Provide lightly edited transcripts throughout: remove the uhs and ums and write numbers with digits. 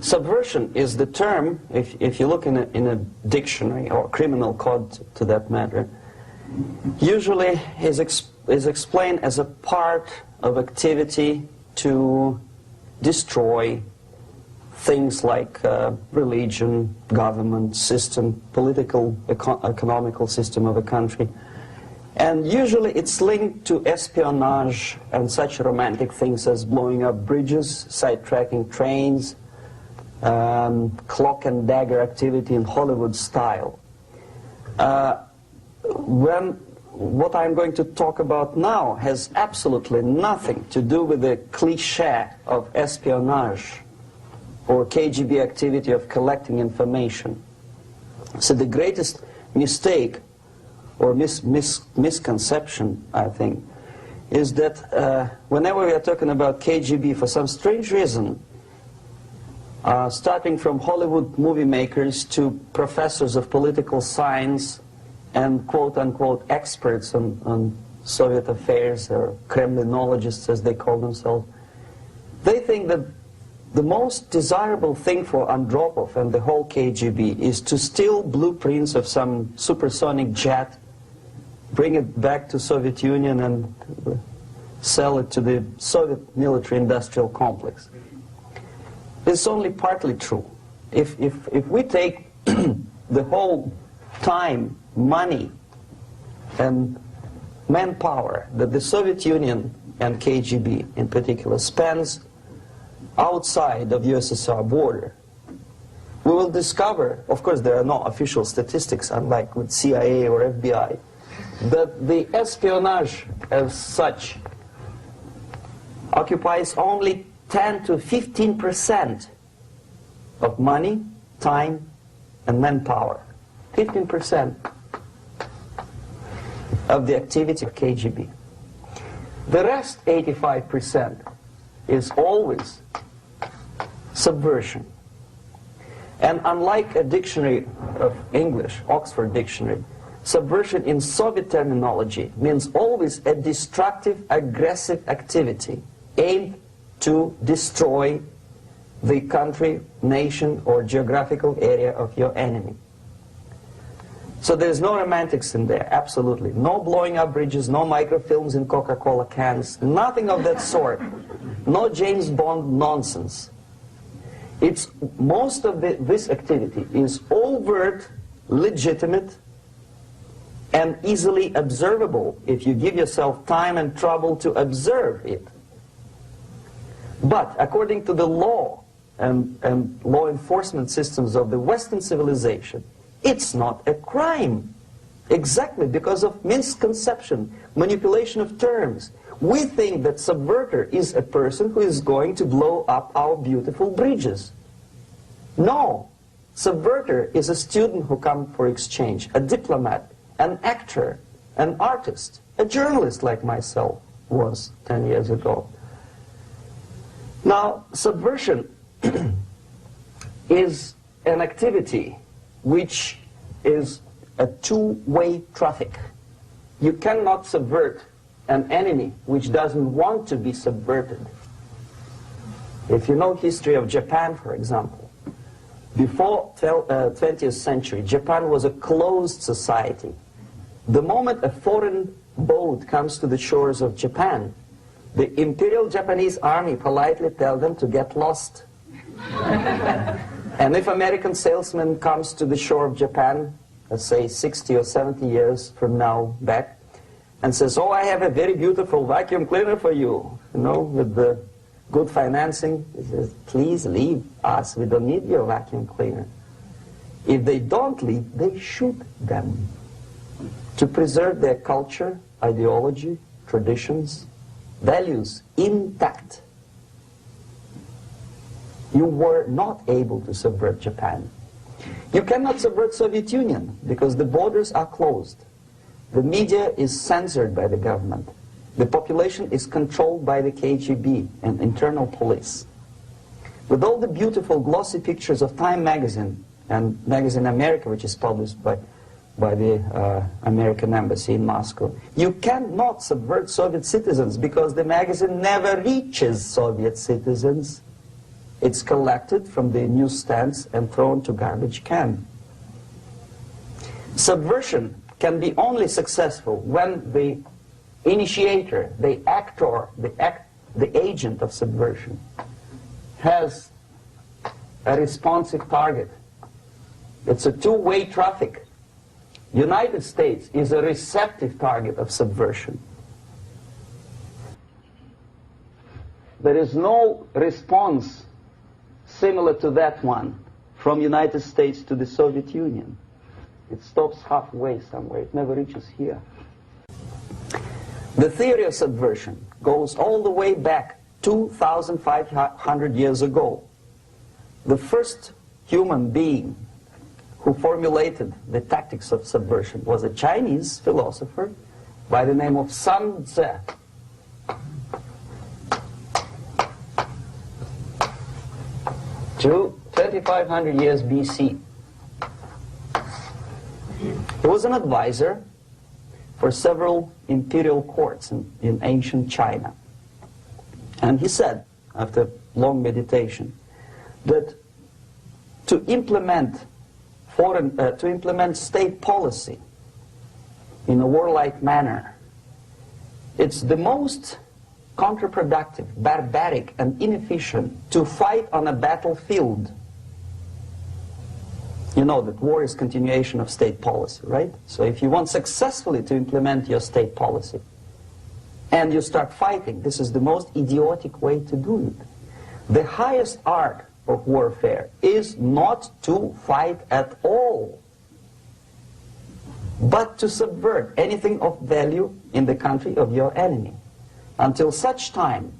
Subversion is the term, if you look in a dictionary or criminal code to that matter, usually is explained as a part of activity to destroy things like religion, government, system, political, economical system of a country. And usually it's linked to espionage and such romantic things as blowing up bridges, sidetracking trains, cloak and dagger activity in Hollywood style. What I'm going to talk about now has absolutely nothing to do with the cliché of espionage or KGB activity of collecting information. So the greatest mistake or misconception, I think, is that whenever we are talking about KGB, for some strange reason, starting from Hollywood movie makers to professors of political science and quote-unquote experts on Soviet affairs, or Kremlinologists as they call themselves, they think that the most desirable thing for Andropov and the whole KGB is to steal blueprints of some supersonic jet, bring it back to Soviet Union and sell it to the Soviet military-industrial complex. It's only partly true. If we take the whole time, money, and manpower that the Soviet Union and KGB in particular spends outside of USSR border, we will discover, of course there are no official statistics unlike with CIA or FBI, that the espionage as such occupies only 10 to 15% of money, time, and manpower. 15% of the activity of KGB. The rest, 85%, is always subversion. And unlike a dictionary of English, Oxford Dictionary, subversion in Soviet terminology means always a destructive, aggressive activity aimed to destroy the country, nation, or geographical area of your enemy. So there's no romantics in there, absolutely. No blowing up bridges, no microfilms in Coca-Cola cans, nothing of that sort. No James Bond nonsense. It's most of this activity is overt, legitimate, and easily observable if you give yourself time and trouble to observe it. But according to the law and law enforcement systems of the Western civilization, it's not a crime. Exactly because of misconception, manipulation of terms. We think that subverter is a person who is going to blow up our beautiful bridges. No. Subverter is a student who comes for exchange, a diplomat, an actor, an artist, a journalist like myself was 10 years ago. Now, subversion is an activity which is a two-way traffic. You cannot subvert an enemy which doesn't want to be subverted. If you know history of Japan, for example, before 20th century, Japan was a closed society. The moment a foreign boat comes to the shores of Japan, the Imperial Japanese Army politely tells them to get lost. And if American salesman comes to the shore of Japan, let's say 60 or 70 years from now back, and says, oh, I have a very beautiful vacuum cleaner for you, with the good financing, he says, please leave us, we don't need your vacuum cleaner. If they don't leave, they shoot them to preserve their culture, ideology, traditions, values intact. You were not able to subvert Japan. You cannot subvert Soviet Union because the borders are closed. The media is censored by the government. The population is controlled by the KGB and internal police. With all the beautiful glossy pictures of Time magazine and Magazine America, which is published by the American Embassy in Moscow, you cannot subvert Soviet citizens because the magazine never reaches Soviet citizens. It's collected from the newsstands and thrown to garbage can. Subversion can be only successful when the initiator, the actor, the agent of subversion has a responsive target. It's a two-way traffic. United States is a receptive target of subversion. There is no response similar to that one from United States to the Soviet Union. It stops halfway somewhere. It never reaches here. The theory of subversion goes all the way back 2,500 years ago. The first human being who formulated the tactics of subversion was a Chinese philosopher by the name of Sun Tzu. 2,500 years BC. He was an advisor for several imperial courts in ancient China. And he said, after long meditation, that to implement state policy in a warlike manner, it's the most counterproductive, barbaric, and inefficient to fight on a battlefield. You know that war is continuation of state policy, right? So if you want successfully to implement your state policy and you start fighting, this is the most idiotic way to do it. The highest art of warfare is not to fight at all, but to subvert anything of value in the country of your enemy, until such time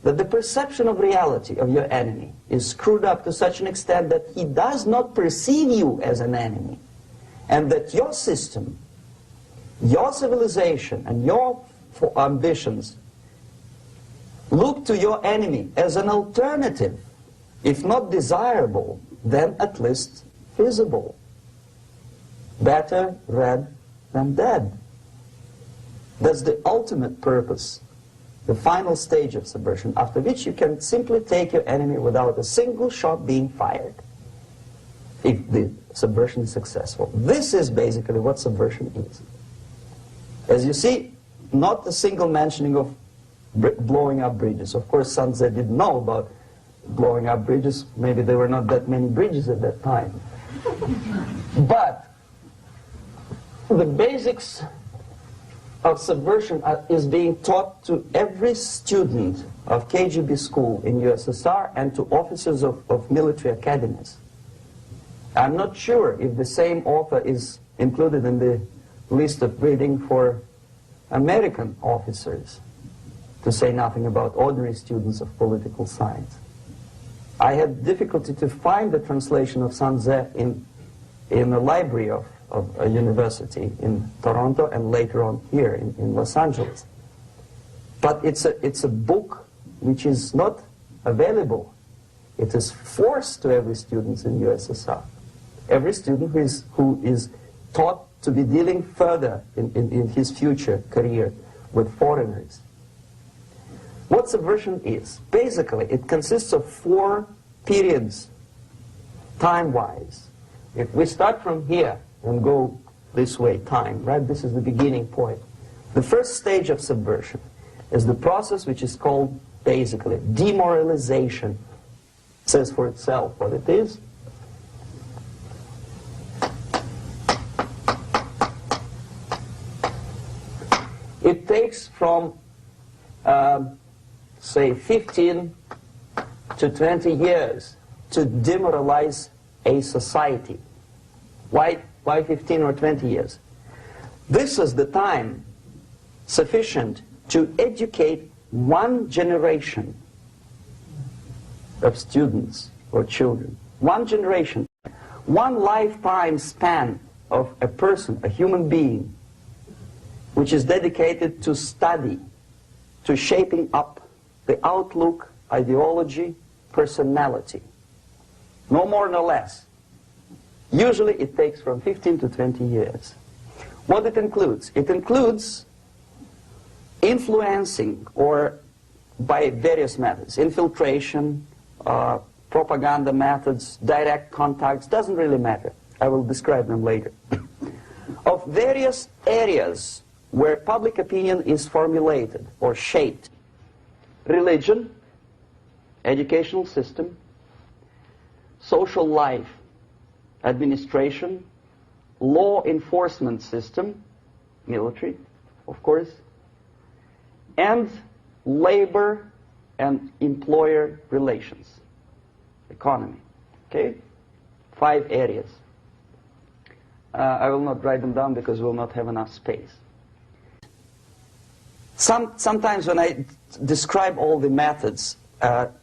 that the perception of reality of your enemy is screwed up to such an extent that he does not perceive you as an enemy, and that your system, your civilization, and your ambitions look to your enemy as an alternative, if not desirable, then at least feasible. Better red than dead. That's the ultimate purpose, the final stage of subversion, after which you can simply take your enemy without a single shot being fired, if the subversion is successful. This is basically what subversion is. As you see, not a single mentioning of blowing up bridges. Of course, Sun Tzu didn't know about blowing up bridges. Maybe there were not that many bridges at that time. But the basics of subversion is being taught to every student of KGB school in USSR and to officers of military academies. I'm not sure if the same author is included in the list of reading for American officers, to say nothing about ordinary students of political science. I had difficulty to find the translation of Sun Tzu in the library of a university in Toronto and later on here in Los Angeles. But it's a book which is not available. It is forced to every student in USSR. Every student who is taught to be dealing further in his future career with foreigners. What subversion is? Basically, it consists of 4 periods, time-wise. If we start from here and go this way, time, right? This is the beginning point. The first stage of subversion is the process which is called, basically, demoralization. It says for itself what it is. It takes from, say, 15 to 20 years to demoralize a society. Why 15 or 20 years? This is the time sufficient to educate one generation of students or children. One generation. One lifetime span of a person, a human being, which is dedicated to study, to shaping up the outlook, ideology, personality. No more, no less. Usually it takes from 15 to 20 years. What it includes? It includes influencing, or by various methods, infiltration, propaganda methods, direct contacts, doesn't really matter. I will describe them later. Of various areas where public opinion is formulated or shaped. Religion, educational system, social life, administration, law enforcement system, military, of course, and labor and employer relations, economy. Okay? 5 areas. I will not write them down because we will not have enough space. Sometimes when I describe all the methods,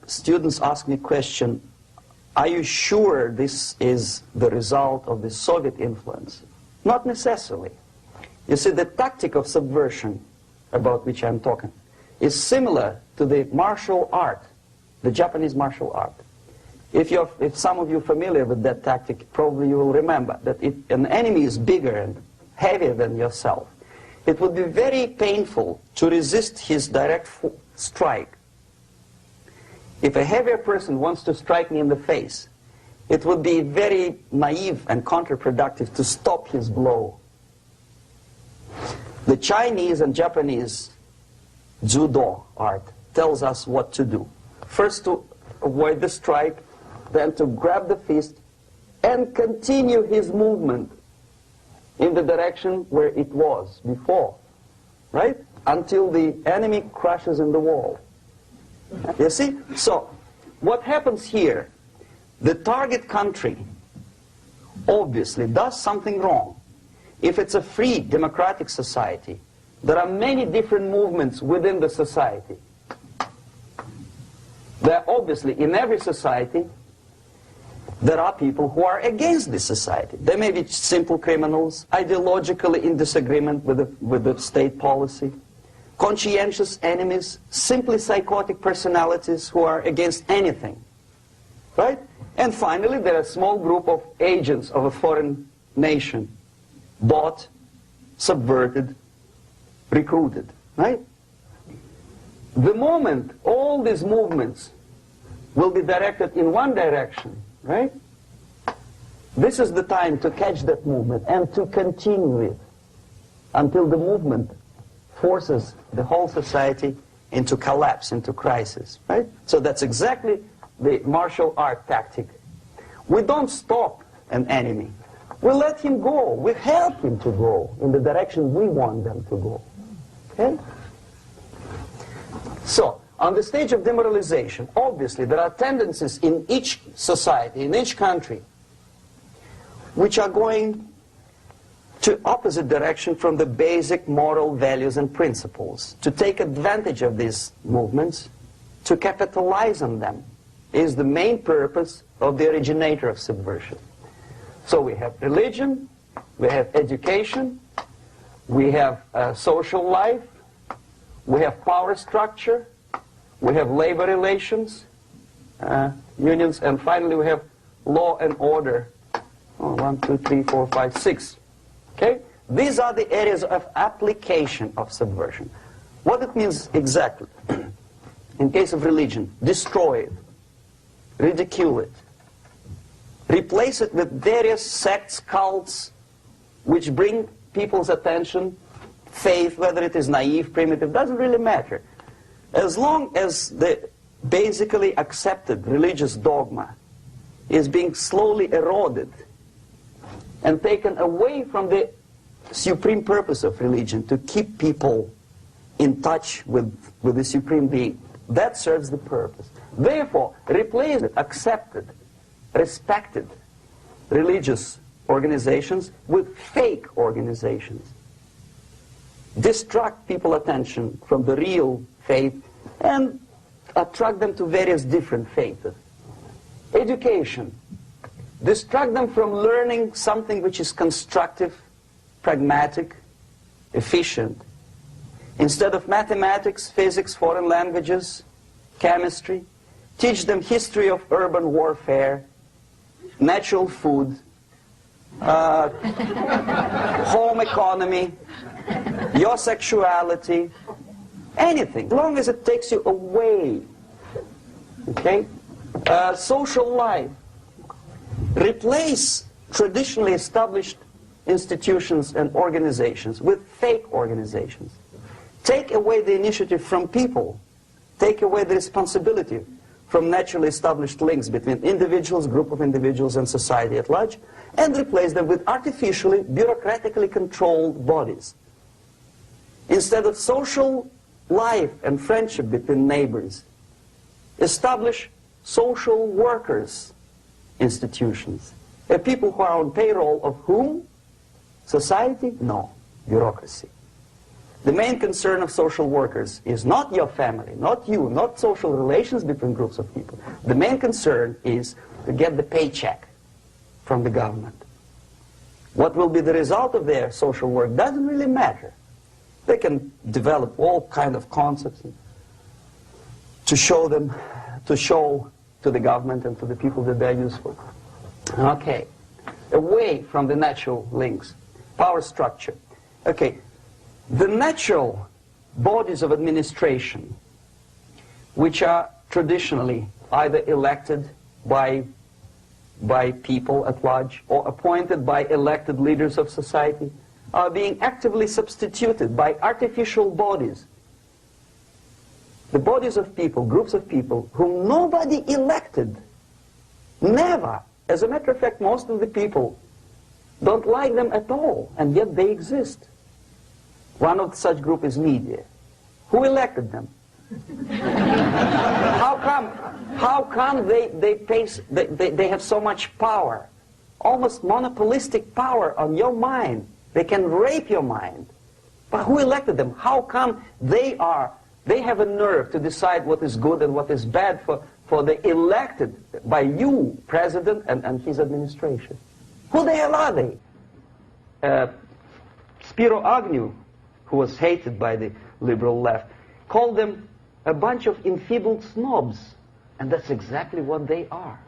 students ask me a question, are you sure this is the result of the Soviet influence? Not necessarily. You see, the tactic of subversion, about which I'm talking, is similar to the martial art, the Japanese martial art. If some of you are familiar with that tactic, probably you will remember that if an enemy is bigger and heavier than yourself, it would be very painful to resist his direct strike. If a heavier person wants to strike me in the face, it would be very naive and counterproductive to stop his blow. The Chinese and Japanese judo art tells us what to do. First to avoid the strike, then to grab the fist and continue his movement in the direction where it was before, right? Until the enemy crashes in the wall. You see? So, what happens here? The target country obviously does something wrong. If it's a free democratic society, there are many different movements within the society. There obviously, in every society, there are people who are against this society. They may be simple criminals, ideologically in disagreement with the state policy, conscientious enemies, simply psychotic personalities who are against anything, right? And finally, there are a small group of agents of a foreign nation, bought, subverted, recruited, right? The moment all these movements will be directed in one direction, right? This is the time to catch that movement and to continue it until the movement forces the whole society into collapse, into crisis, right? So that's exactly the martial art tactic. We don't stop an enemy. We let him go. We help him to go in the direction we want them to go. Okay? So, on the stage of demoralization, obviously there are tendencies in each society, in each country, which are going to opposite direction from the basic moral values and principles. To take advantage of these movements, to capitalize on them, is the main purpose of the originator of subversion. So we have religion, we have education, we have social life, we have power structure, we have labor relations, unions, and finally we have law and order. 1, 2, 3, 4, 5, 6. Okay? These are the areas of application of subversion. What it means exactly? In case of religion, destroy it, ridicule it, replace it with various sects, cults, which bring people's attention, faith, whether it is naive, primitive, doesn't really matter. As long as the basically accepted religious dogma is being slowly eroded and taken away from the supreme purpose of religion, to keep people in touch with the supreme being, that serves the purpose. Therefore, replace it, accepted, respected religious organizations with fake organizations. Distract people's attention from the real faith and attract them to various different faiths. Education. Distract them from learning something which is constructive, pragmatic, efficient. Instead of mathematics, physics, foreign languages, chemistry, teach them history of urban warfare, natural food, home economy, your sexuality, anything, as long as it takes you away, okay, Social life. Replace traditionally established institutions and organizations with fake organizations. Take away the initiative from people. Take away the responsibility from naturally established links between individuals, group of individuals, and society at large, and replace them with artificially, bureaucratically controlled bodies. Instead of social life and friendship between neighbors, establish social workers institutions. People who are on payroll of whom? Society? No. Bureaucracy. The main concern of social workers is not your family, not you, not social relations between groups of people. The main concern is to get the paycheck from the government. What will be the result of their social work doesn't really matter. They can develop all kind of concepts to show to the government and to the people that they're useful. Okay, away from the natural links, power structure. Okay, the natural bodies of administration, which are traditionally either elected by people at large or appointed by elected leaders of society, are being actively substituted by artificial bodies. The bodies of people, groups of people, whom nobody elected. Never. As a matter of fact, most of the people don't like them at all, and yet they exist. One of such group is media. Who elected them? How come they have so much power? Almost monopolistic power on your mind. They can rape your mind. But who elected them? How come they have a nerve to decide what is good and what is bad for the elected by you, president, and his administration? Who the hell are they? Spiro Agnew, who was hated by the liberal left, called them a bunch of enfeebled snobs. And that's exactly what they are.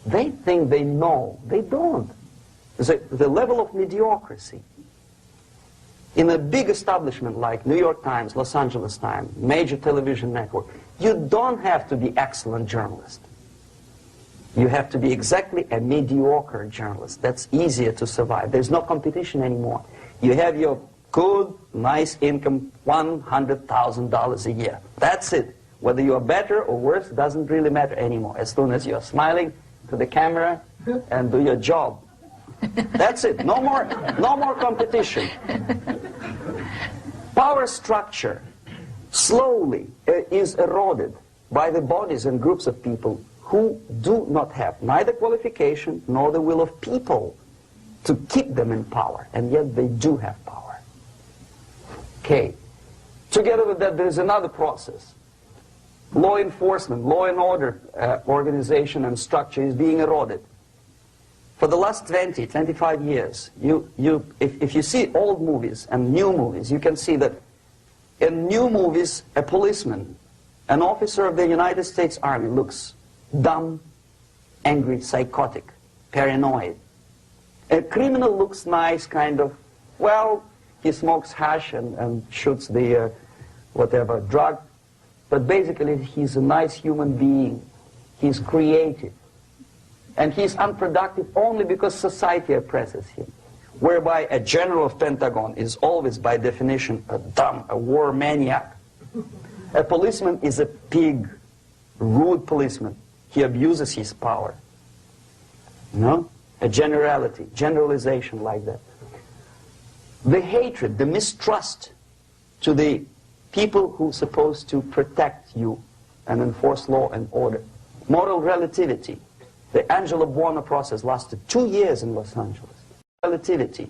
They think they know. They don't. The level of mediocrity. In a big establishment like New York Times, Los Angeles Times, major television network, you don't have to be excellent journalist. You have to be exactly a mediocre journalist. That's easier to survive. There's no competition anymore. You have your good, nice income, $100,000 a year. That's it. Whether you are better or worse doesn't really matter anymore. As soon as you're smiling to the camera and do your job. That's it. No more competition. Power structure slowly is eroded by the bodies and groups of people who do not have neither qualification nor the will of people to keep them in power, and yet they do have power. Okay. Together with that, there is another process. Law enforcement, law and order organization and structure is being eroded. For the last 20, 25 years, if you see old movies and new movies, you can see that in new movies, a policeman, an officer of the United States Army looks dumb, angry, psychotic, paranoid. A criminal looks nice, kind of, well, he smokes hash and shoots the whatever drug, but basically he's a nice human being. He's creative. And he's unproductive only because society oppresses him. Whereby a general of Pentagon is always, by definition, a war maniac. A policeman is a pig, rude policeman. He abuses his power. No? A generalization like that. The hatred, the mistrust to the people who are supposed to protect you and enforce law and order. Moral relativity. The Angelo Buono process lasted 2 years in Los Angeles. Relativity.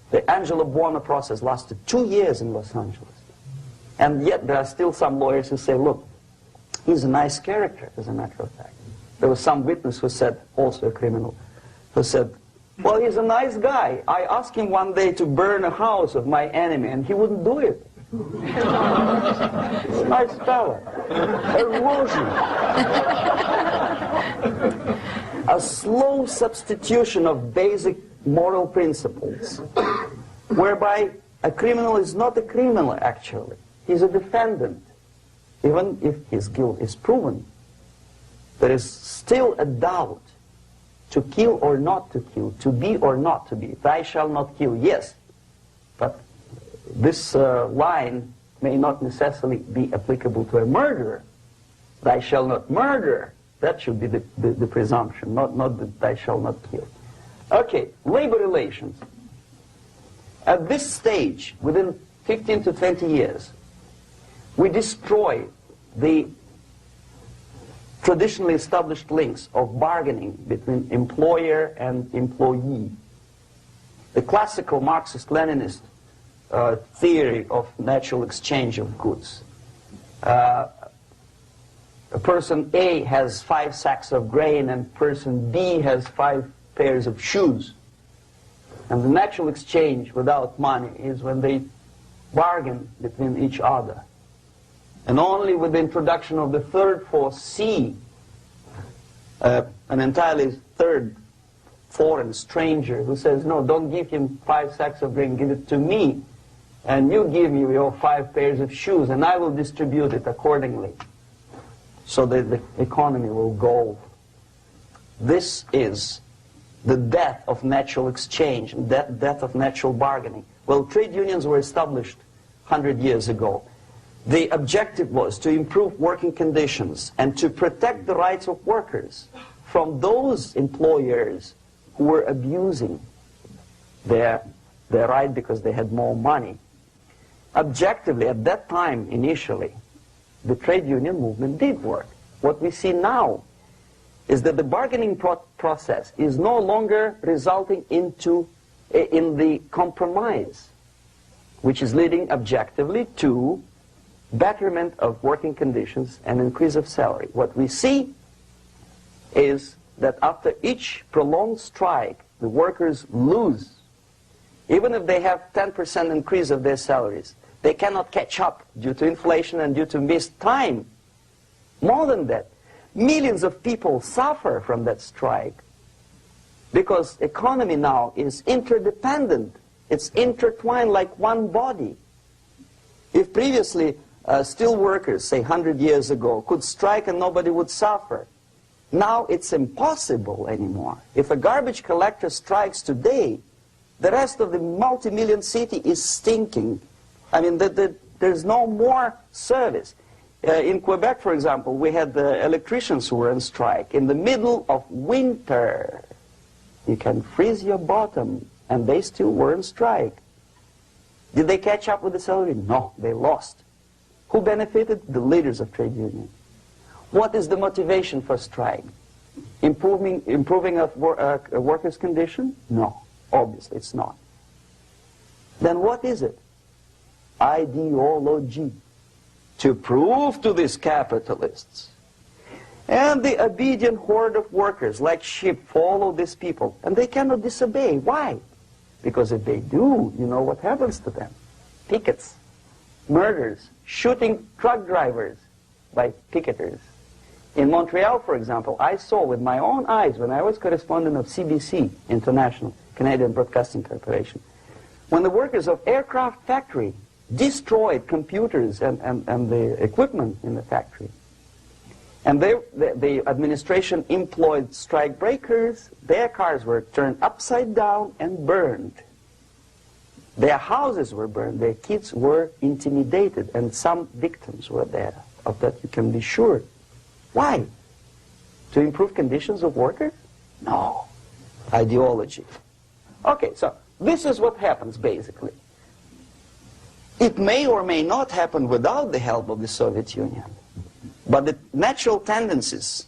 The Angelo Buono process lasted 2 years in Los Angeles. And yet there are still some lawyers who say, look, he's a nice character, as a matter of fact. There was some witness who said, also a criminal, who said, well, he's a nice guy. I asked him one day to burn a house of my enemy, and he wouldn't do it. He's a nice fellow. Erosion. A slow substitution of basic moral principles, whereby a criminal is not a criminal, actually. He's a defendant. Even if his guilt is proven, there is still a doubt to kill or not to kill, to be or not to be. Thou shalt not kill, yes, but this line may not necessarily be applicable to a murderer. Thou shalt not murder, that should be the presumption, not that thou shalt not kill. Okay, labor relations. At this stage, within 15 to 20 years, we destroy the traditionally established links of bargaining between employer and employee. The classical Marxist-Leninist theory of natural exchange of goods. A person A has 5 sacks of grain and person B has 5 pairs of shoes. And the natural exchange without money is when they bargain between each other. And only with the introduction of the third force, C, an entirely third foreign stranger who says, no, don't give him 5 sacks of grain, give it to me, and you give me your 5 pairs of shoes, and I will distribute it accordingly, so that the economy will go. This is the death of natural exchange, death of natural bargaining. Well, trade unions were established 100 years ago. The objective was to improve working conditions and to protect the rights of workers from those employers who were abusing their right because they had more money. Objectively, at that time, initially, the trade union movement did work. What we see now is that the bargaining process is no longer resulting in the compromise, which is leading objectively to betterment of working conditions and increase of salary. What we see is that after each prolonged strike, the workers lose. Even if they have 10% increase of their salaries, they cannot catch up due to inflation and due to missed time. More than that, millions of people suffer from that strike because economy now is interdependent. It's intertwined like one body. If previously steel workers, say 100 years ago, could strike and nobody would suffer, now it's impossible anymore. If a garbage collector strikes today, the rest of the multi-million city is stinking. I mean, there's no more service. In Quebec, for example, we had the electricians who were on strike in the middle of winter. You can freeze your bottom, and they still were on strike. Did they catch up with the salary? No, they lost. Who benefited? The leaders of trade unions. What is the motivation for strike? Improving of a workers' condition? No, obviously it's not. Then what is it? Ideology. To prove to these capitalists. And the obedient horde of workers, like sheep, follow these people. And they cannot disobey. Why? Because if they do, you know what happens to them. Pickets, murders, shooting truck drivers by picketers. In Montreal, for example, I saw with my own eyes when I was correspondent of CBC, International, Canadian Broadcasting Corporation, when the workers of aircraft factory destroyed computers and the equipment in the factory. And the administration employed strike breakers. Their cars were turned upside down and burned. Their houses were burned. Their kids were intimidated. And some victims were there. Of that you can be sure. Why? To improve conditions of workers? No. Ideology. Okay, so this is what happens basically. It may or may not happen without the help of the Soviet Union. But the natural tendencies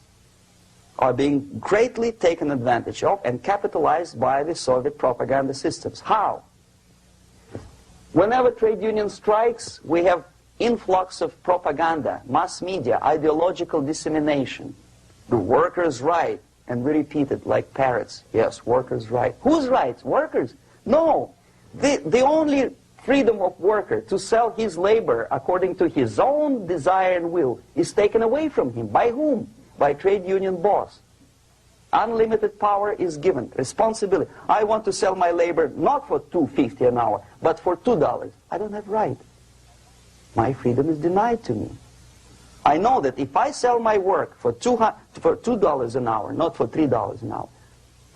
are being greatly taken advantage of and capitalized by the Soviet propaganda systems. How? Whenever trade union strikes, we have influx of propaganda, mass media, ideological dissemination. The workers' right, and we repeat it like parrots. Yes, workers' right. Whose rights? Workers? No. The only freedom of worker to sell his labor according to his own desire and will is taken away from him. By whom? By trade union boss. Unlimited power is given. Responsibility. I want to sell my labor not for $2.50 an hour, but for $2. I don't have right. My freedom is denied to me. I know that if I sell my work for $2 an hour, not for $3 an hour,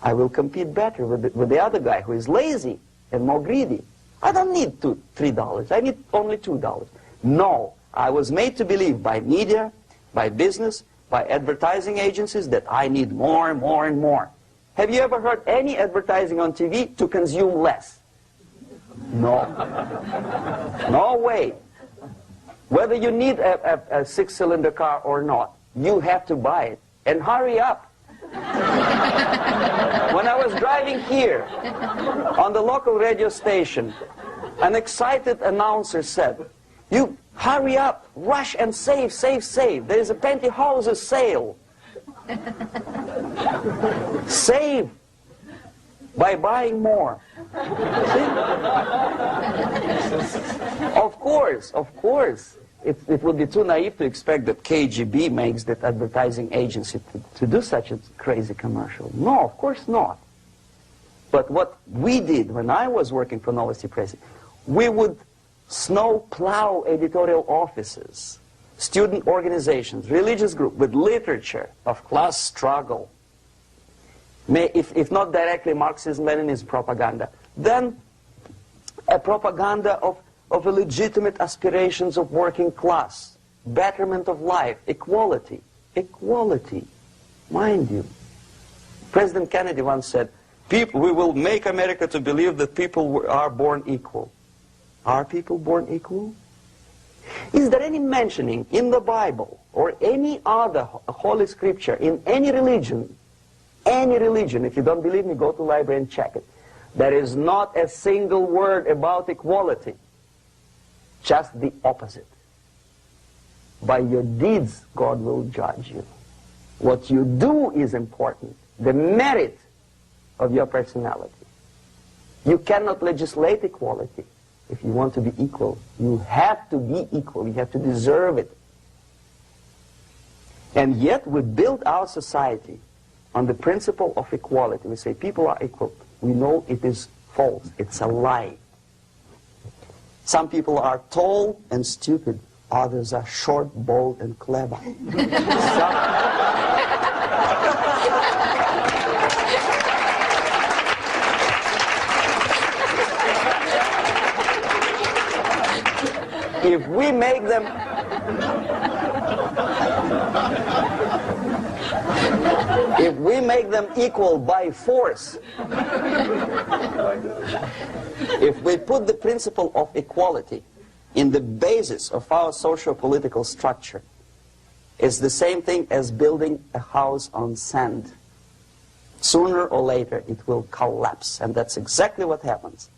I will compete better with the other guy who is lazy and more greedy. I don't need $3. I need only $2. No, I was made to believe by media, by business, by advertising agencies that I need more and more and more. Have you ever heard any advertising on TV to consume less? No. No way. Whether you need a six-cylinder car or not, you have to buy it. And hurry up. When I was driving here, on the local radio station, an excited announcer said, "You hurry up, rush and save, save, save. There is a pantyhose sale." Save by buying more. See? Of course. It would be too naive to expect that KGB makes that advertising agency to do such a crazy commercial. No, of course not. But what we did when I was working for Novosti Press, we would snow plow editorial offices, student organizations, religious groups with literature of class struggle. If not directly Marxism-Leninism propaganda, then a propaganda of legitimate aspirations of working class, betterment of life, equality. Equality, mind you. President Kennedy once said, we will make America to believe that people are born equal. Are people born equal? Is there any mentioning in the Bible or any other holy scripture in any religion, if you don't believe me, go to the library and check it. There is not a single word about equality. Just the opposite. By your deeds, God will judge you. What you do is important. The merit of your personality. You cannot legislate equality. If you want to be equal, you have to be equal. You have to deserve it. And yet we build our society on the principle of equality. We say people are equal. We know it is false. It's a lie. Some people are tall and stupid. Others are short, bold, and clever. If we make them equal by force, if we put the principle of equality in the basis of our socio-political structure, it's the same thing as building a house on sand. Sooner or later it will collapse, and that's exactly what happens.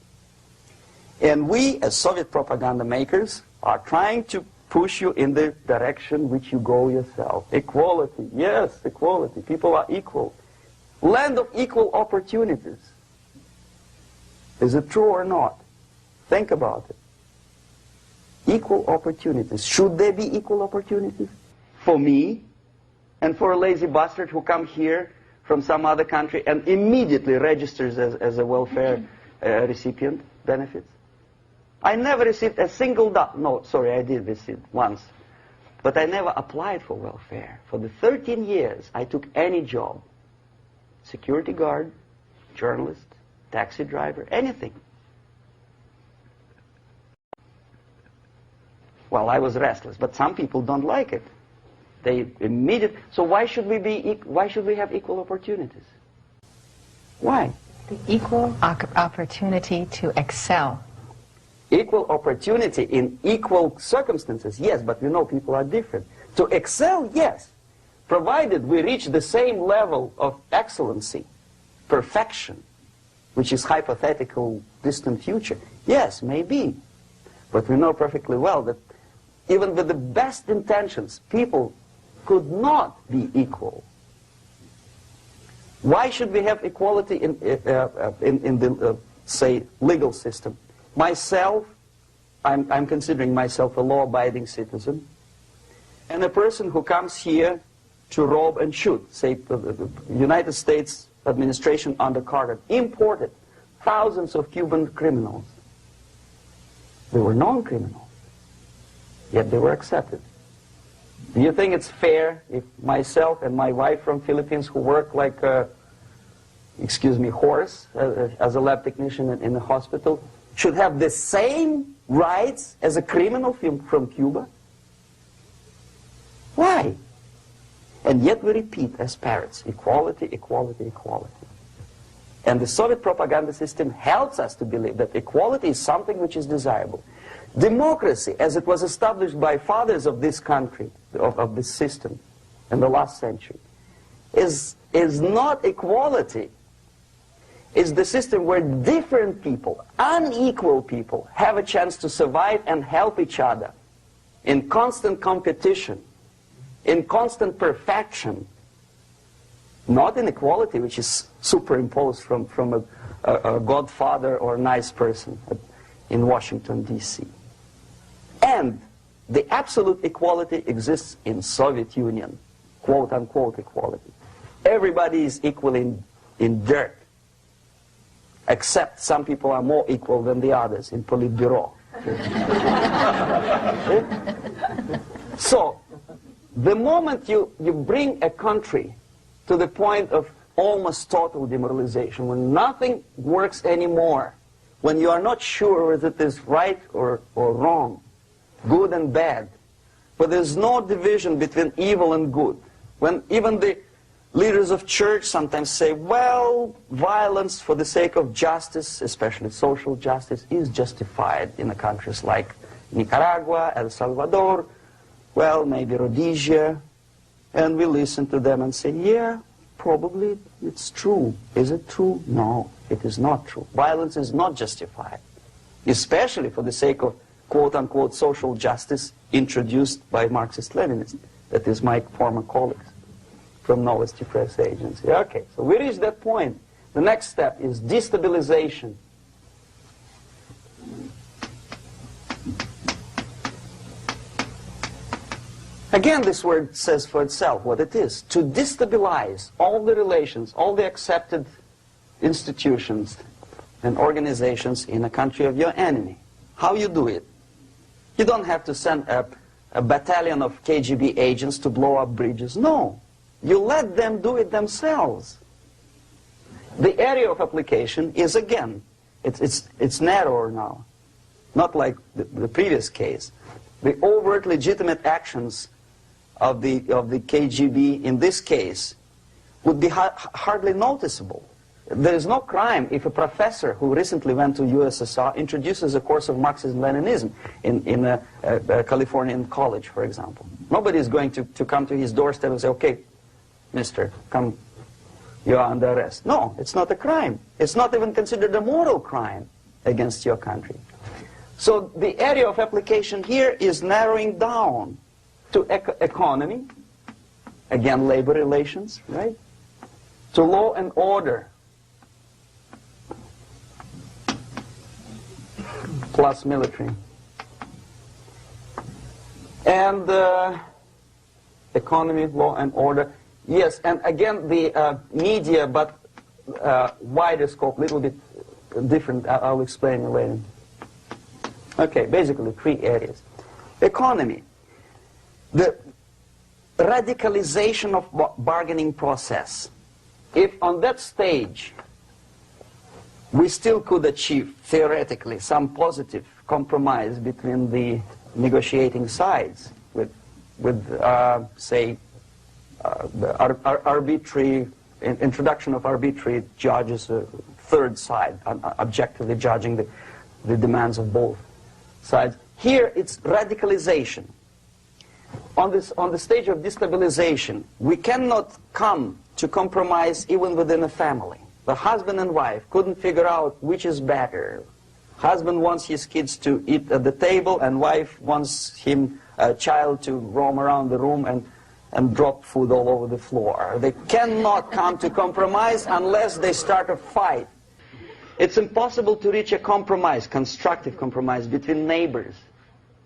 And we, as Soviet propaganda makers, are trying to push you in the direction which you go yourself. Equality, yes, equality. People are equal. Land of equal opportunities. Is it true or not? Think about it. Equal opportunities. Should there be equal opportunities? For me, and for a lazy bastard who comes here from some other country and immediately registers as a welfare recipient, benefits? I never received a single dollar. No, sorry, I did receive once. But I never applied for welfare. For the 13 years, I took any job. Security guard, journalist, taxi driver, anything. Well, I was restless, but some people don't like it. They immediately. So why should we have equal opportunities? Why? The equal opportunity to excel. Equal opportunity in equal circumstances, yes, but you know people are different. To excel, yes, provided we reach the same level of excellency, perfection, which is hypothetical, distant future. Yes, maybe. But we know perfectly well that even with the best intentions, people could not be equal. Why should we have equality in the, say, legal system? Myself, I'm considering myself a law-abiding citizen, and a person who comes here to rob and shoot, say, the United States administration under Carter, imported thousands of Cuban criminals. They were non-criminals, yet they were accepted. Do you think it's fair if myself and my wife from Philippines, who work like a, excuse me, horse as a lab technician in the hospital, should have the same rights as a criminal from Cuba? Why? And yet we repeat as parrots, equality, equality, equality. And the Soviet propaganda system helps us to believe that equality is something which is desirable. Democracy, as it was established by fathers of this country, of this system in the last century, is not equality. It's the system where different people, unequal people, have a chance to survive and help each other in constant competition, in constant perfection, not in equality, which is superimposed from a godfather or a nice person in Washington, D.C. And the absolute equality exists in Soviet Union, quote-unquote equality. Everybody is equal in dirt, except some people are more equal than the others in Politburo. So, the moment you bring a country to the point of almost total demoralization, when nothing works anymore, when you are not sure whether it is right or wrong, good and bad, but there's no division between evil and good, when even the leaders of church sometimes say, well, violence for the sake of justice, especially social justice, is justified in countries like Nicaragua, El Salvador, well, maybe Rhodesia, and we listen to them and say, yeah, probably it's true. Is it true? No, it is not true. Violence is not justified, especially for the sake of quote-unquote social justice introduced by Marxist-Leninists, that is my former colleagues from Novosti Press Agency. Okay, so we reached that point. The next step is destabilization. Again, this word says for itself what it is. To destabilize all the relations, all the accepted institutions and organizations in a country of your enemy. How you do it? You don't have to send a battalion of KGB agents to blow up bridges. No. You let them do it themselves. The area of application is, again, it's narrower now. Not like the previous case. The overt legitimate actions of the KGB in this case would be hardly noticeable. There is no crime if a professor who recently went to USSR introduces a course of Marxism-Leninism in a Californian college, for example. Nobody is going to come to his doorstep and say, okay, mister, come, you are under arrest. No, it's not a crime. It's not even considered a moral crime against your country. So the area of application here is narrowing down to economy, again labor relations, right? To law and order, plus military. And economy, law and order. Yes, and again the media, but wider scope, little bit different. I'll explain later. Okay, basically 3 areas. Economy. The radicalization of bargaining process. If on that stage we still could achieve, theoretically, some positive compromise between the negotiating sides with say, arbitrary, introduction of arbitrary judges, a third side, objectively judging the demands of both sides. Here it's radicalization. On the stage of destabilization, we cannot come to compromise even within a family. The husband and wife couldn't figure out which is better. Husband wants his kids to eat at the table, and wife wants a child to roam around the room and drop food all over the floor. They cannot come to compromise unless they start a fight. It's impossible to reach a compromise, constructive compromise, between neighbors.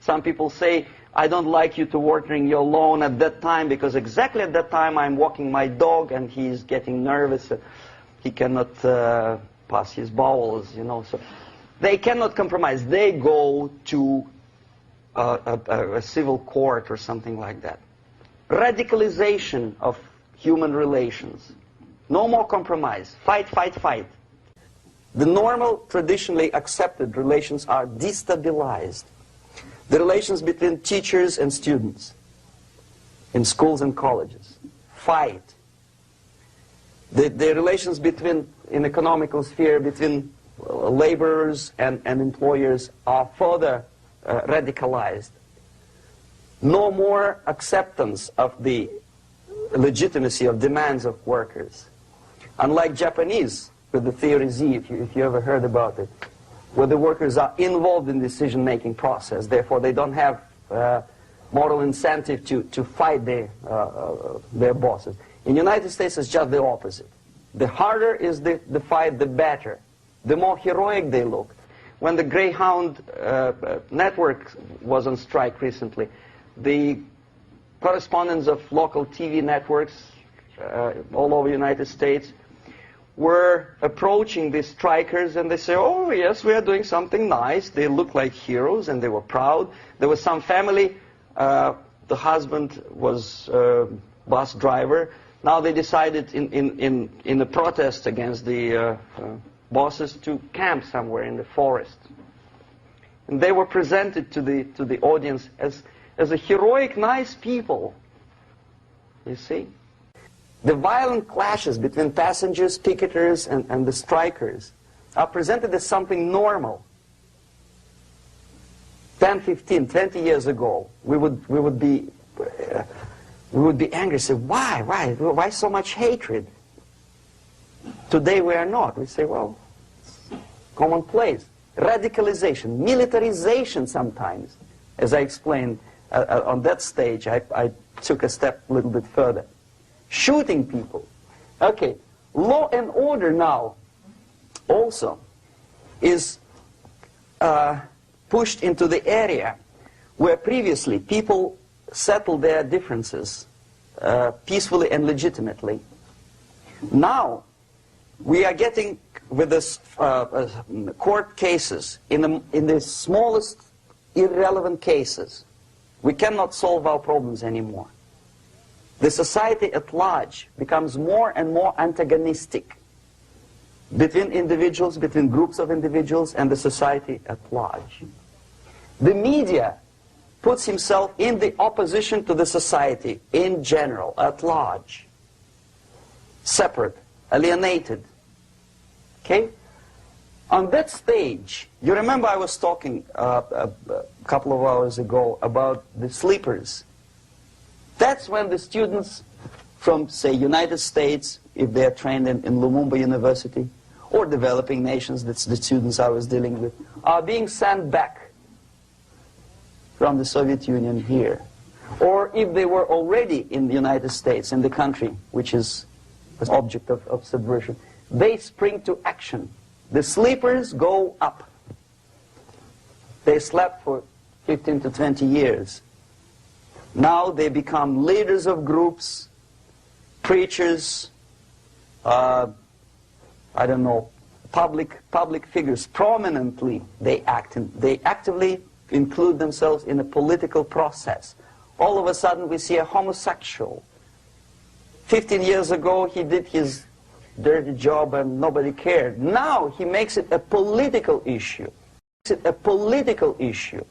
Some people say, I don't like you to watering your lawn at that time because exactly at that time I'm walking my dog and he's getting nervous. He cannot pass his bowels, you know. So they cannot compromise. They go to a civil court or something like that. radicalization of human relations. No more compromise. Fight, fight, fight. The normal, traditionally accepted relations are destabilized. The relations between teachers and students in schools and colleges. Fight. The relations between, in economical sphere, between laborers and employers are further radicalized. No more acceptance of the legitimacy of demands of workers. Unlike Japanese, with the theory Z, if you ever heard about it, where the workers are involved in the decision-making process, therefore they don't have moral incentive to fight their bosses. In the United States, it's just the opposite. The harder is the fight, the better. The more heroic they look. When the Greyhound network was on strike recently, the correspondents of local TV networks all over the United States were approaching the strikers, and they say, oh yes, we are doing something nice. They look like heroes, and they were proud. There was some family, the husband was a bus driver. Now they decided in a protest against the bosses to camp somewhere in the forest. And they were presented to the audience as a heroic, nice people. You see? The violent clashes between passengers, picketers, and the strikers are presented as something normal. 10, 15, 20 years ago, we would be angry, say, why so much hatred? Today we are not. We say, well, it's commonplace. Radicalization, militarization sometimes. As I explained on that stage, I took a step a little bit further. Shooting people. Okay, law and order now also is pushed into the area where previously people settled their differences peacefully and legitimately. Now we are getting with this court cases in the smallest irrelevant cases. We cannot solve our problems anymore. The society at large becomes more and more antagonistic between individuals, between groups of individuals, and the society at large. The media puts himself in the opposition to the society in general, at large. Separate, alienated. Okay? On that stage, you remember I was talking a couple of hours ago about the sleepers. That's when the students from, say, United States, if they are trained in Lumumba University, or developing nations, that's the students I was dealing with, are being sent back from the Soviet Union here. Or if they were already in the United States, in the country, which is the object of subversion, they spring to action. The sleepers go up. They slept for 15 to 20 years. Now they become leaders of groups, preachers, I don't know, public figures. Prominently they act. They actively include themselves in a political process. All of a sudden we see a homosexual. 15 years ago he did his dirty job and nobody cared. Now he makes it a political issue. A political issue.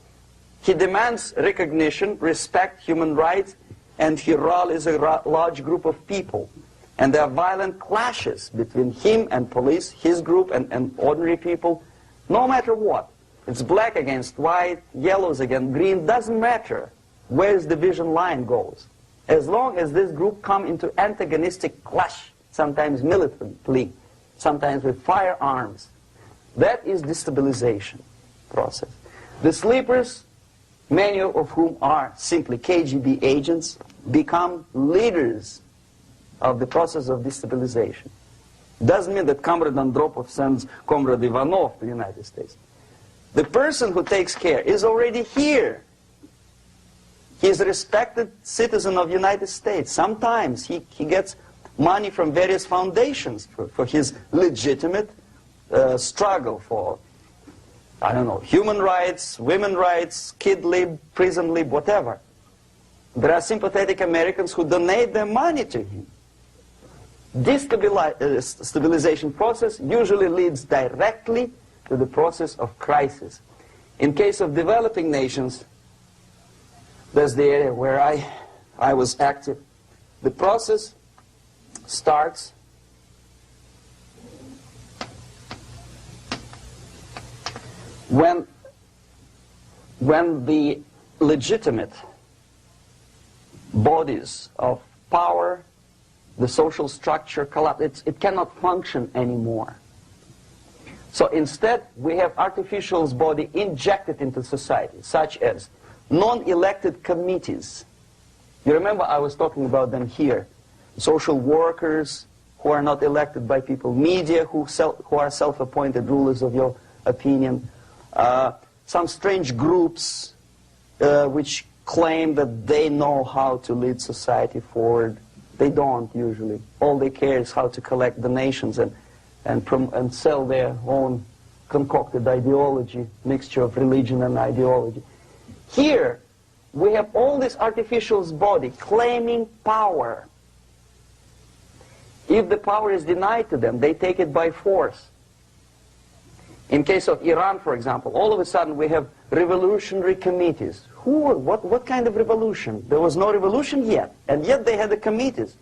He demands recognition, respect, human rights, and he rallies a large group of people. And there are violent clashes between him and police, his group and ordinary people, no matter what. It's black against white, yellows against green, doesn't matter where his division line goes. As long as this group come into antagonistic clash, sometimes militantly, sometimes with firearms, that is destabilization process. The sleepers, many of whom are simply KGB agents, become leaders of the process of destabilization. Doesn't mean that Comrade Andropov sends Comrade Ivanov to the United States. The person who takes care is already here. He is a respected citizen of the United States. Sometimes he gets money from various foundations for his legitimate struggle for, I don't know, human rights, women's rights, kid lib, prison lib, whatever. There are sympathetic Americans who donate their money to him. This stabilization process usually leads directly to the process of crisis. In case of developing nations, that's the area where I was active. The process starts when the legitimate bodies of power, the social structure collapse. It cannot function anymore. So instead, we have artificial body injected into society, such as non-elected committees. You remember I was talking about them here. Social workers who are not elected by people, media who are self-appointed rulers of your opinion, some strange groups which claim that they know how to lead society forward. They don't usually. All they care is how to collect donations and sell their own concocted ideology, mixture of religion and ideology. Here, we have all this artificial body claiming power. If the power is denied to them, they take it by force. In case of Iran, for example, all of a sudden we have revolutionary committees. What kind of revolution? There was no revolution yet, and yet they had the committees.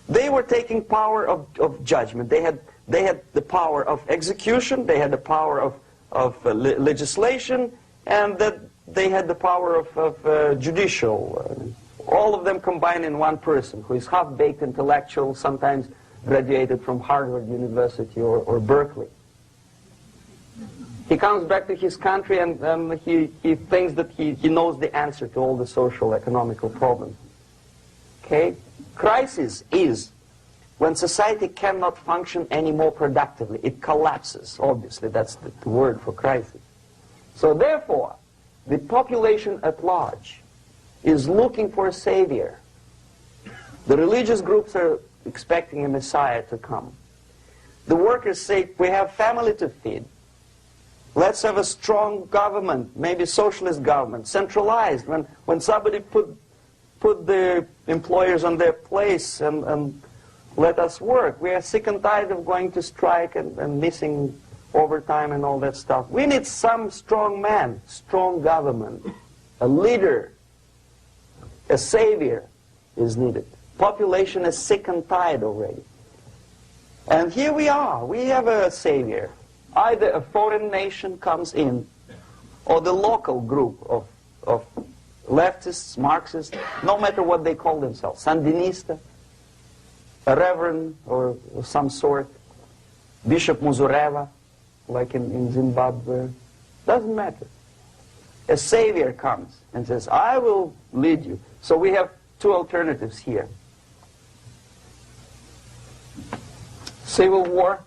They were taking power of judgment. They had the power of execution, they had the power of legislation, and that they had the power of judicial. All of them combined in one person, who is half-baked intellectual, sometimes graduated from Harvard University or Berkeley. He comes back to his country and he thinks that he knows the answer to all the social, economical problems. Okay? Crisis is when society cannot function anymore productively. It collapses, obviously. That's the word for crisis. So therefore, the population at large is looking for a savior. The religious groups are expecting a messiah to come. The workers say, we have family to feed. Let's have a strong government, maybe socialist government, centralized, when somebody put the employers on their place and let us work. We are sick and tired of going to strike and missing overtime and all that stuff. We need some strong man, strong government, a leader, a savior is needed. Population is sick and tired already. And here we are. We have a savior. Either a foreign nation comes in, or the local group of leftists, Marxists, no matter what they call themselves, Sandinista, a reverend or some sort, Bishop Muzureva, like in Zimbabwe, doesn't matter. A savior comes and says, I will lead you. So we have two alternatives here. Civil war,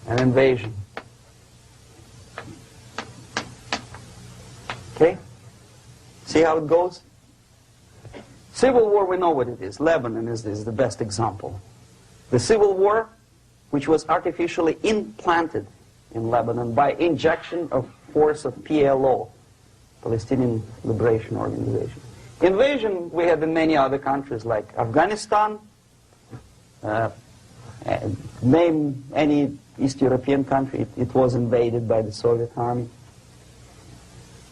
an invasion. Okay? See how it goes? Civil war, we know what it is. Lebanon is the best example. The civil war, which was artificially implanted in Lebanon by injection of force of PLO, Palestinian Liberation Organization. Invasion we have in many other countries like Afghanistan, name any East European country, it was invaded by the Soviet army.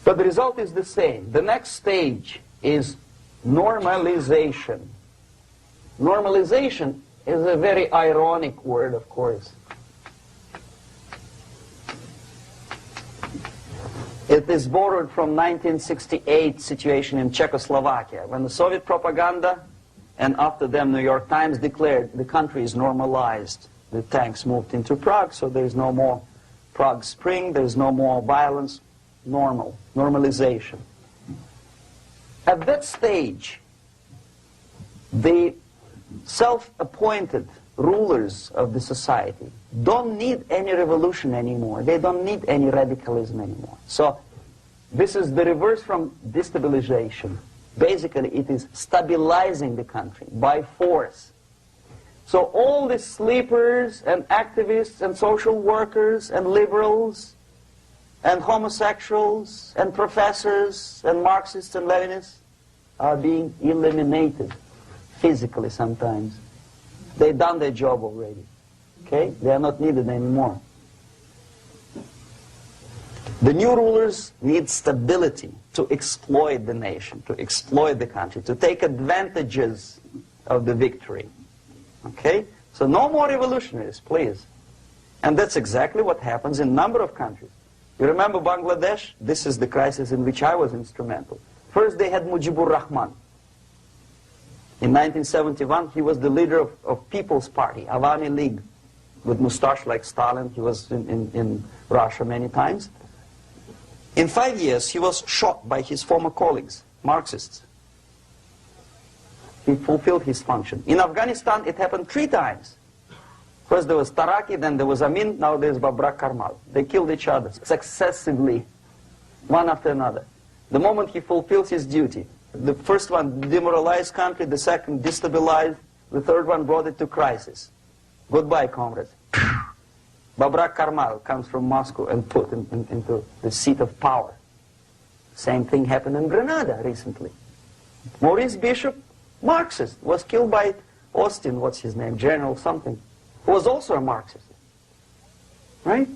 But the result is the same. The next stage is normalization. Normalization is a very ironic word, of course. It is borrowed from 1968 situation in Czechoslovakia, when the Soviet propaganda and after them New York Times declared the country is normalized. The tanks moved into Prague, so there's no more Prague Spring, there's no more violence. Normalization. At that stage, the self-appointed rulers of the society don't need any revolution anymore. They don't need any radicalism anymore. So this is the reverse from destabilization. Basically, it is stabilizing the country by force. So all the sleepers and activists and social workers and liberals and homosexuals and professors and Marxists and Leninists are being eliminated physically sometimes. They've done their job already. Okay? They are not needed anymore. The new rulers need stability to exploit the nation, to exploit the country, to take advantages of the victory. Okay? So no more revolutionaries, please. And that's exactly what happens in a number of countries. You remember Bangladesh? This is the crisis in which I was instrumental. First they had Mujibur Rahman. In 1971, he was the leader of People's Party, Awami League, with mustache like Stalin. He was in Russia many times. In 5 years, he was shot by his former colleagues, Marxists. He fulfilled his function. In Afghanistan, it happened 3 times. First there was Taraki, then there was Amin, now there's Babrak Karmal. They killed each other successively, one after another. The moment he fulfills his duty, the first one demoralized country, the second destabilized, the third one brought it to crisis. Goodbye, comrades. Babrak Karmal comes from Moscow and put into the seat of power. Same thing happened in Grenada recently. Maurice Bishop, Marxist, was killed by Austin, what's his name, General something, who was also a Marxist. Right?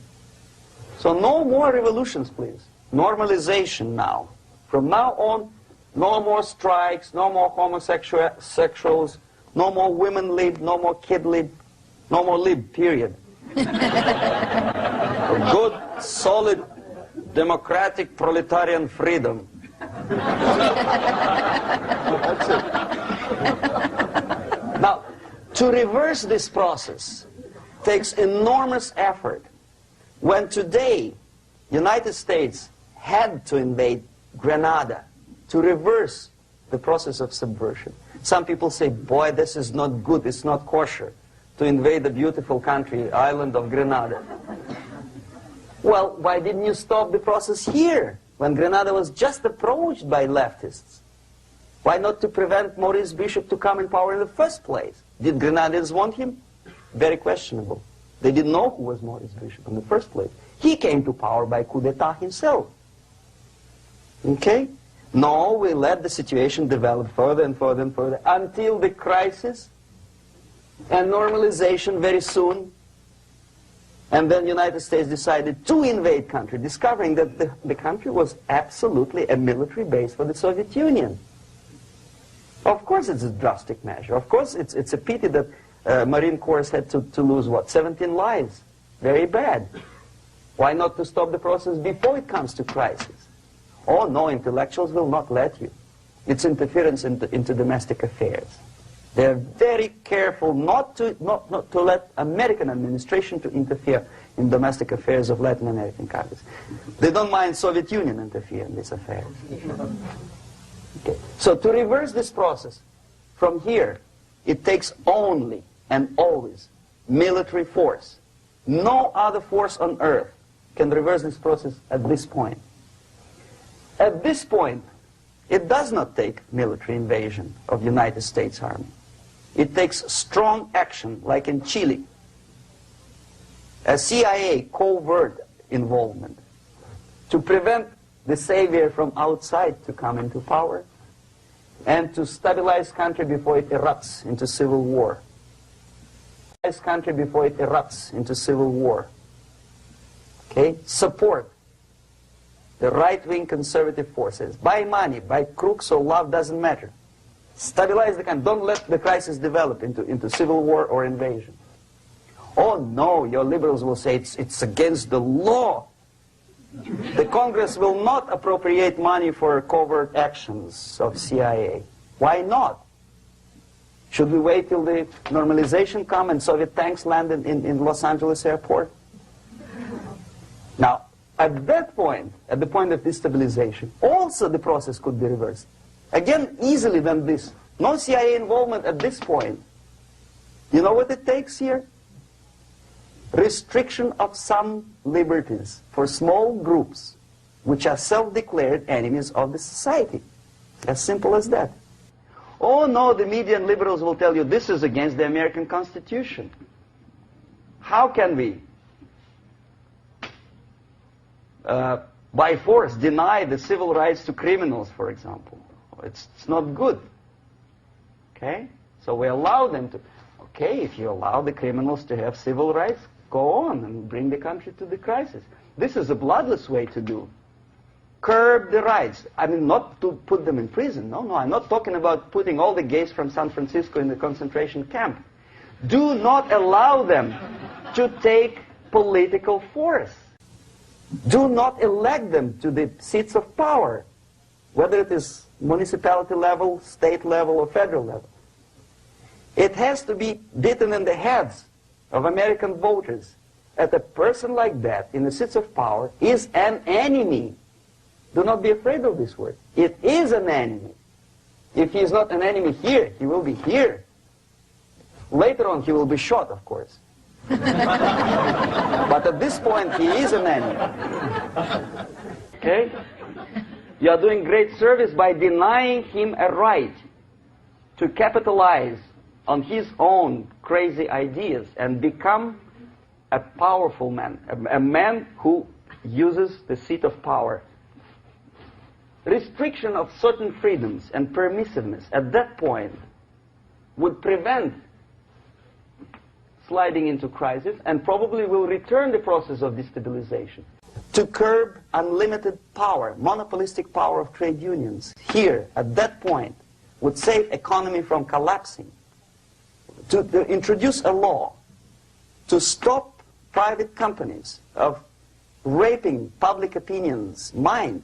So no more revolutions, please. Normalization now. From now on, no more strikes, no more homosexuals, no more women lib, no more kid lib, no more lib, period. A good, solid, democratic, proletarian freedom. That's it. Now, to reverse this process takes enormous effort. When today, United States had to invade Grenada to reverse the process of subversion. Some people say, boy, this is not good, it's not kosher to invade the beautiful country, island of Grenada. Well, why didn't you stop the process here, when Grenada was just approached by leftists? Why not to prevent Maurice Bishop to come in power in the first place? Did Grenadians want him? Very questionable. They didn't know who was Maurice Bishop in the first place. He came to power by coup d'etat himself. Okay? No, we let the situation develop further and further and further until the crisis and normalization very soon. And then the United States decided to invade country, discovering that the country was absolutely a military base for the Soviet Union. Of course it's a drastic measure. Of course it's a pity that Marine Corps had to lose, what, 17 lives. Very bad. Why not to stop the process before it comes to crisis? Oh no, intellectuals will not let you. It's interference into domestic affairs. They're very careful not to let American administration to interfere in domestic affairs of Latin American countries. They don't mind Soviet Union interfere in these affairs. Okay. So to reverse this process, from here, it takes only and always military force. No other force on earth can reverse this process at this point. At this point, it does not take military invasion of the United States Army. It takes strong action, like in Chile. A CIA covert involvement to prevent the savior from outside to come into power and to stabilize country before it erupts into civil war. Stabilize country before it erupts into civil war. Okay? Support the right-wing conservative forces. By money, by crooks or love, doesn't matter. Stabilize the country. Don't let the crisis develop into civil war or invasion. Oh no, your liberals will say it's against the law. The Congress will not appropriate money for covert actions of CIA. Why not? Should we wait till the normalization come and Soviet tanks land in Los Angeles airport? Now, at that point, at the point of destabilization, also the process could be reversed. Again, easily than this. No CIA involvement at this point. You know what it takes here? Restriction of some liberties for small groups which are self-declared enemies of the society. As simple as that. Oh no, the media and liberals will tell you this is against the American Constitution. How can we by force deny the civil rights to criminals, for example. It's not good. Okay? So we allow them to... Okay, if you allow the criminals to have civil rights, go on and bring the country to the crisis. This is a bloodless way to do. Curb the rights. I mean, not to put them in prison. No, I'm not talking about putting all the gays from San Francisco in the concentration camp. Do not allow them to take political force. Do not elect them to the seats of power, whether it is municipality level, state level, or federal level. It has to be beaten in the heads of American voters that a person like that in the seats of power is an enemy. Do not be afraid of this word. It is an enemy. If he is not an enemy here, he will be here. Later on, he will be shot, of course. But at this point, he is an enemy. Okay? You are doing great service by denying him a right to capitalize on his own crazy ideas and become a powerful man, a man who uses the seat of power. Restriction of certain freedoms and permissiveness at that point would prevent sliding into crisis and probably will return the process of destabilization. To curb unlimited power, monopolistic power of trade unions, here, at that point, would save economy from collapsing. To introduce a law to stop private companies of raping public opinion's mind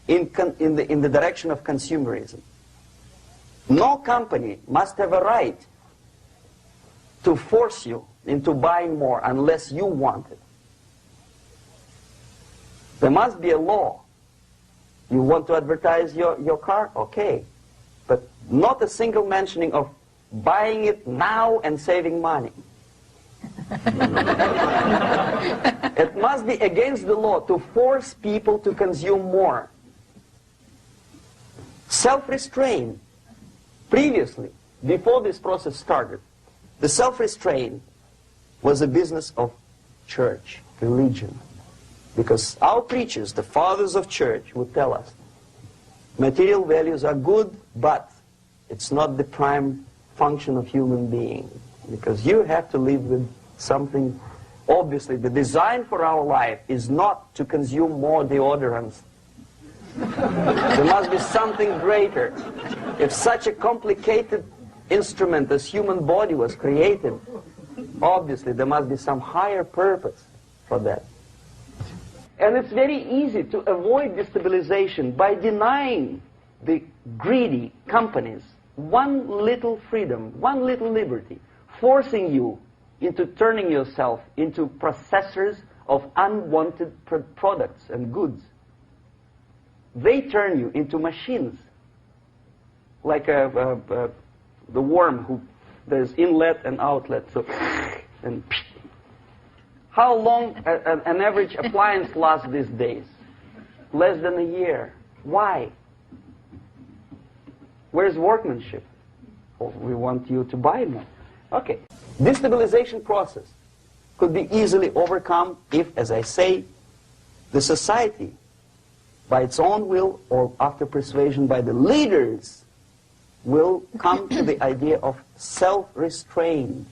in the direction of consumerism. No company must have a right to force you into buying more unless you want it. There must be a law. You want to advertise your car? Okay. But not a single mentioning of buying it now and saving money. It must be against the law to force people to consume more. Self-restraint. Previously, before this process started, the self-restraint was a business of church, religion. Because our preachers, the fathers of church, would tell us, material values are good, but it's not the prime function of human being. Because you have to live with something. Obviously, the design for our life is not to consume more deodorants. There must be something greater. If such a complicated instrument as human body was created, obviously there must be some higher purpose for that. And it's very easy to avoid destabilization by denying the greedy companies one little freedom, one little liberty, forcing you into turning yourself into processors of unwanted products and goods. They turn you into machines, like the worm who there's inlet and outlet. So, and how long an average appliance lasts these days? Less than a year. Why? Where's workmanship? Oh, we want you to buy more. Okay. Destabilization process could be easily overcome if, as I say, the society, by its own will or after persuasion by the leaders, will come to the idea of self-restraint.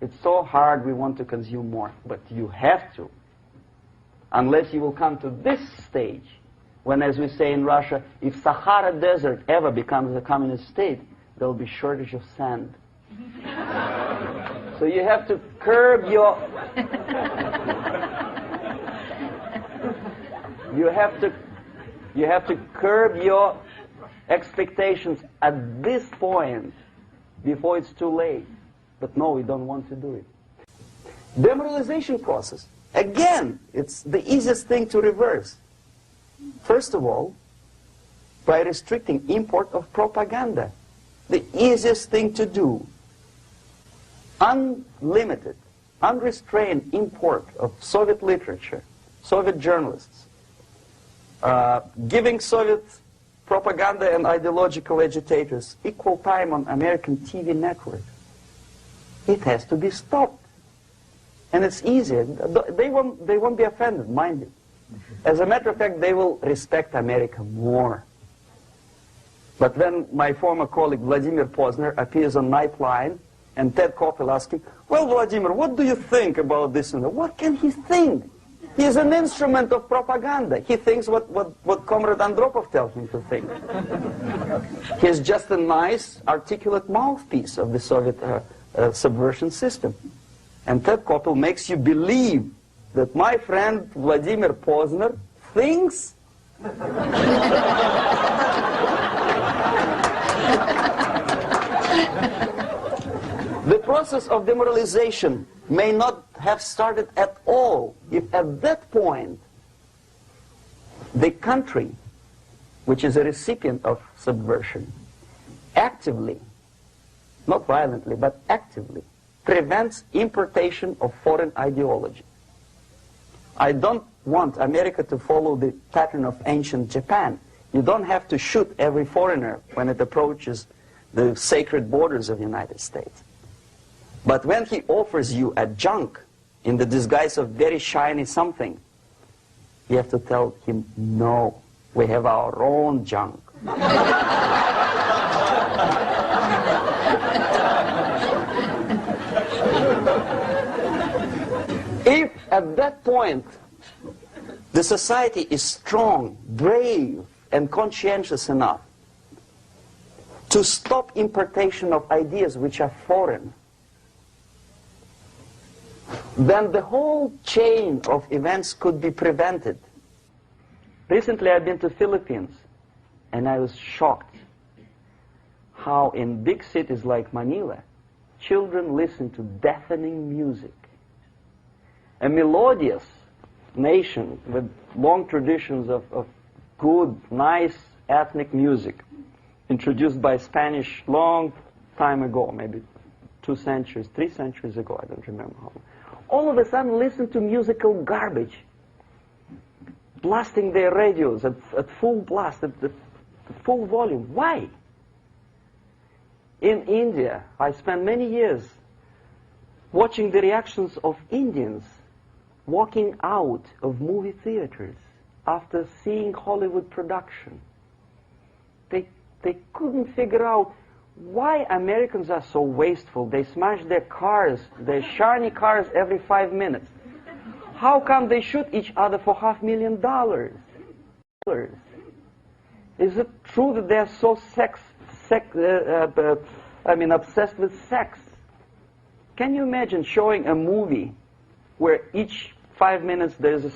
It's so hard, we want to consume more, but you have to. Unless you will come to this stage, when, as we say in Russia, if Sahara Desert ever becomes a communist state, there will be shortage of sand. So you have to curb your... You have to curb your expectations at this point before it's too late. But no, we don't want to do it. Demoralization process. Again, it's the easiest thing to reverse. First of all, by restricting import of propaganda. The easiest thing to do. Unlimited, unrestrained import of Soviet literature, Soviet journalists, giving Soviet propaganda and ideological agitators equal time on American TV network. It has to be stopped. And it's easy. They won't be offended, mind you. As a matter of fact, they will respect America more. But when my former colleague Vladimir Posner appears on Nightline and Ted Koppel asks him, well, Vladimir, what do you think about this? And that? What can he think? He is an instrument of propaganda. He thinks what Comrade Andropov tells him to think. He is just a nice, articulate mouthpiece of the Soviet subversion system. And Ted Koppel makes you believe that my friend Vladimir Posner thinks the process of demoralization may not have started at all if at that point the country, which is a recipient of subversion, actively, not violently, but actively, prevents importation of foreign ideology. I don't want America to follow the pattern of ancient Japan. You don't have to shoot every foreigner when it approaches the sacred borders of the United States. But when he offers you a junk in the disguise of very shiny something, you have to tell him, no, we have our own junk. If at that point the society is strong, brave, and conscientious enough to stop importation of ideas which are foreign, then the whole chain of events could be prevented. Recently I've been to Philippines, and I was shocked how in big cities like Manila, children listen to deafening music. A melodious nation with long traditions of good, nice ethnic music, introduced by Spanish long time ago, maybe 2 centuries, 3 centuries ago, I don't remember how long. All of a sudden listen to musical garbage, blasting their radios at full blast, at full volume. Why? In India, I spent many years watching the reactions of Indians walking out of movie theaters after seeing Hollywood production. They couldn't figure out why Americans are so wasteful. They smash their cars, their shiny cars, every 5 minutes. How come they shoot each other for $500,000? Is it true that they're so obsessed with sex? Can you imagine showing a movie where each 5 minutes there's a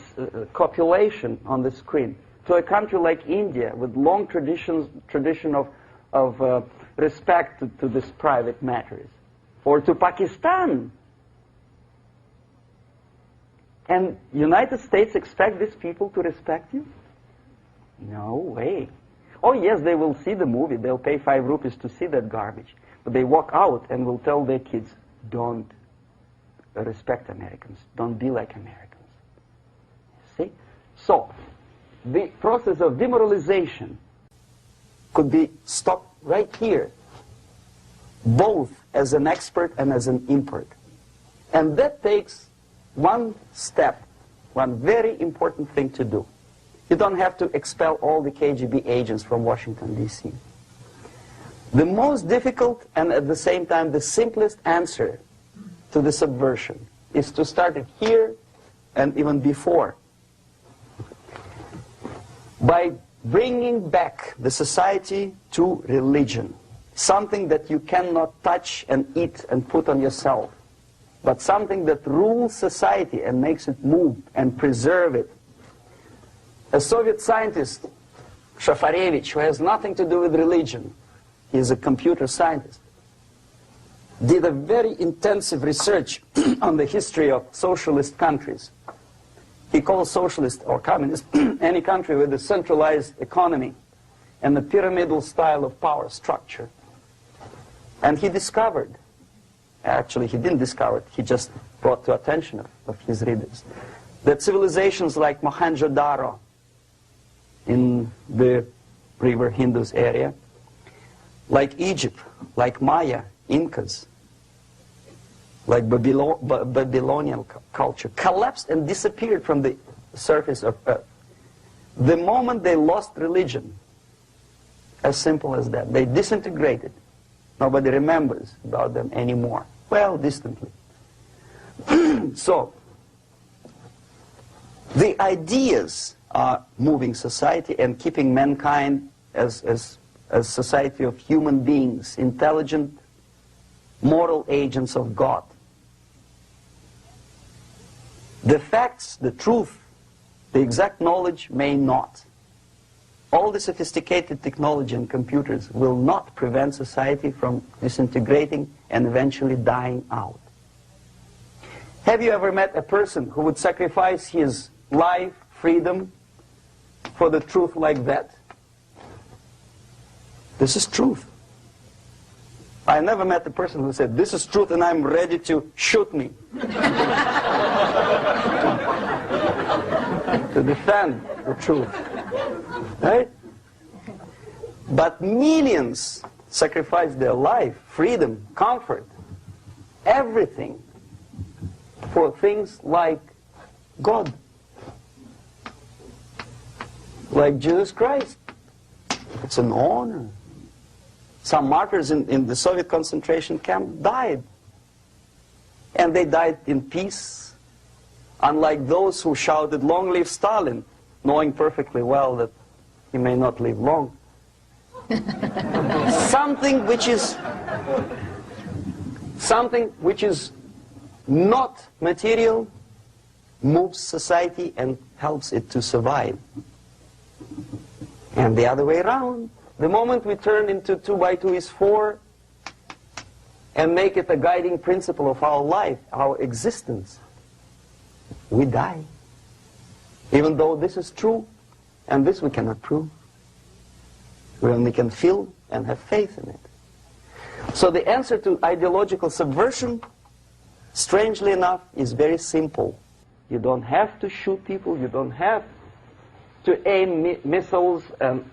copulation on the screen to a country like India with long tradition of respect to these private matters, or to Pakistan? And United States expect these people to respect you? No way. Oh yes, they will see the movie, they'll pay 5 rupees to see that garbage, but they walk out and will tell their kids, don't respect Americans, don't be like Americans. See? So, the process of demoralization could be stopped right here, both as an expert and as an import. And that takes one step, one very important thing to do. You don't have to expel all the KGB agents from Washington, D.C. The most difficult and at the same time the simplest answer to the subversion is to start it here and even before, by bringing back the society to religion, something that you cannot touch and eat and put on yourself, but something that rules society and makes it move and preserve it. A Soviet scientist, Shafarevich, who has nothing to do with religion, he is a computer scientist, did a very intensive research on the history of socialist countries. He calls socialist or communist any country with a centralized economy and a pyramidal style of power structure. And he discovered, actually he didn't discover it, he just brought to attention of his readers, that civilizations like Mohenjo-Daro in the river Indus area, like Egypt, like Maya, Incas, like Babylonian culture, collapsed and disappeared from the surface of Earth. The moment they lost religion, as simple as that, they disintegrated. Nobody remembers about them anymore. Well, distantly. So, the ideas are moving society and keeping mankind as a society of human beings, intelligent, moral agents of God. The facts, the truth, the exact knowledge may not. All the sophisticated technology and computers will not prevent society from disintegrating and eventually dying out. Have you ever met a person who would sacrifice his life, freedom, for the truth like that? This is truth. I never met a person who said, this is truth and I'm ready to shoot me. To defend the truth. Right? But millions sacrifice their life, freedom, comfort, everything for things like God. Like Jesus Christ. It's an honor. Some martyrs in the Soviet concentration camp died. And they died in peace. Unlike those who shouted, "Long live Stalin," knowing perfectly well that he may not live long. Something which is not material moves society and helps it to survive. And the other way around. The moment we turn into 2 by 2 is 4 and make it a guiding principle of our life, our existence, we die. Even though this is true, and this we cannot prove. We only can feel and have faith in it. So the answer to ideological subversion, strangely enough, is very simple. You don't have to shoot people, you don't have to aim missiles and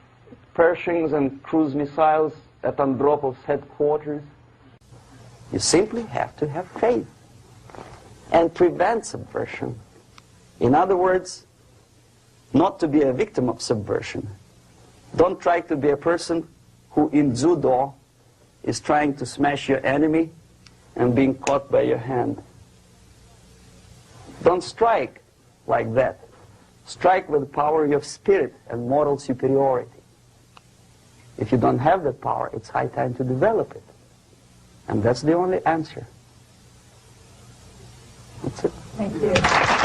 Pershings and cruise missiles at Andropov's headquarters. You simply have to have faith and prevent subversion. In other words, not to be a victim of subversion. Don't try to be a person who in judo is trying to smash your enemy and being caught by your hand. Don't strike like that. Strike with the power of spirit and moral superiority. If you don't have that power, it's high time to develop it. And that's the only answer. That's it. Thank you.